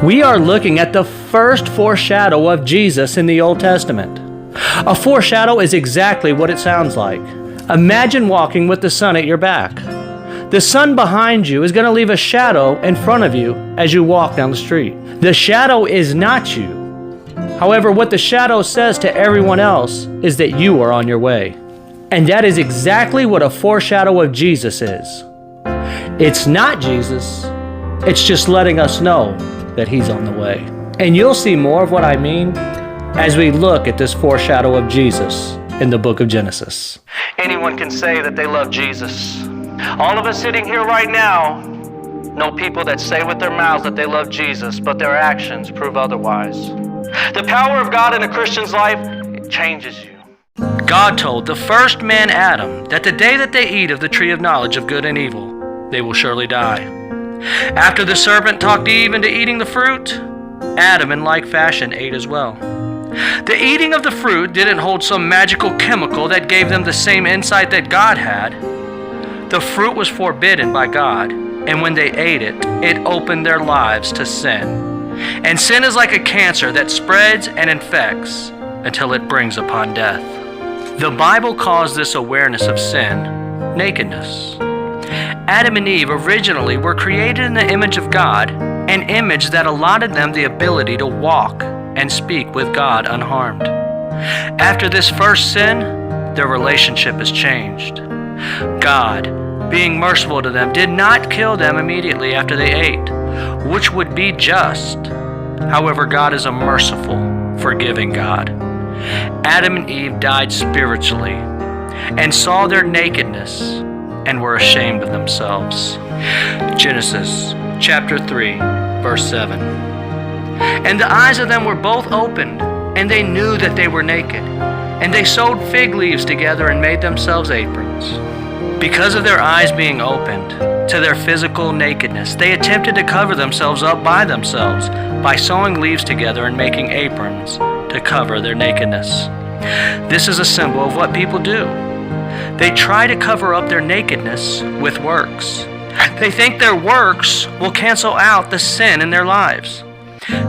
We are looking at the first foreshadow of Jesus in the Old Testament. A foreshadow is exactly what it sounds like. Imagine walking with the sun at your back. The sun behind you is going to leave a shadow in front of you as you walk down the street. The shadow is not you. However, what the shadow says to everyone else is that you are on your way. And that is exactly what a foreshadow of Jesus is. It's not Jesus, it's just letting us know that He's on the way. And you'll see more of what I mean as we look at this foreshadow of Jesus in the book of Genesis. Anyone can say that they love Jesus. All of us sitting here right now know people that say with their mouths that they love Jesus, but their actions prove otherwise. The power of God in a Christian's life, it changes you. God told the first man, Adam, that the day that they eat of the tree of knowledge of good and evil, they will surely die. After the serpent talked Eve into eating the fruit, Adam in like fashion ate as well. The eating of the fruit didn't hold some magical chemical that gave them the same insight that God had. The fruit was forbidden by God, and when they ate it, it opened their lives to sin. And sin is like a cancer that spreads and infects until it brings upon death. The Bible calls this awareness of sin nakedness. Adam and Eve originally were created in the image of God, an image that allotted them the ability to walk and speak with God unharmed. After this first sin, their relationship has changed. God, being merciful to them, did not kill them immediately after they ate, which would be just. However, God is a merciful, forgiving God. Adam and Eve died spiritually and saw their nakedness and were ashamed of themselves. Genesis chapter 3, verse 7. And the eyes of them were both opened, and they knew that they were naked. And they sewed fig leaves together and made themselves aprons. Because of their eyes being opened to their physical nakedness, they attempted to cover themselves up by themselves by sewing leaves together and making aprons to cover their nakedness. This is a symbol of what people do. They try to cover up their nakedness with works. They think their works will cancel out the sin in their lives.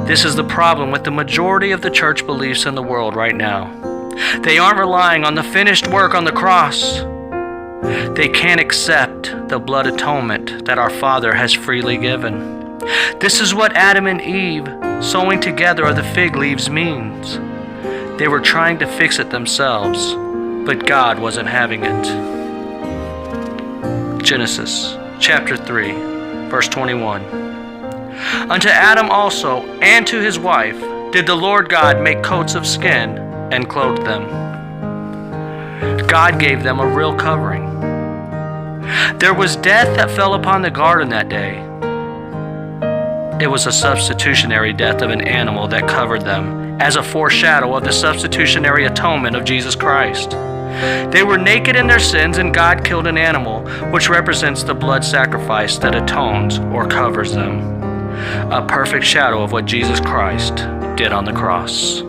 This is the problem with the majority of the church beliefs in the world right now. They aren't relying on the finished work on the cross. They can't accept the blood atonement that our Father has freely given. This is what Adam and Eve sewing together of the fig leaves means. They were trying to fix it themselves, but God wasn't having it. Genesis chapter 3, verse 21. Unto Adam also and to his wife did the Lord God make coats of skin and clothed them. God gave them a real covering. There was death that fell upon the garden that day. It was a substitutionary death of an animal that covered them as a foreshadow of the substitutionary atonement of Jesus Christ. They were naked in their sins, and God killed an animal, which represents the blood sacrifice that atones or covers them. A perfect shadow of what Jesus Christ did on the cross.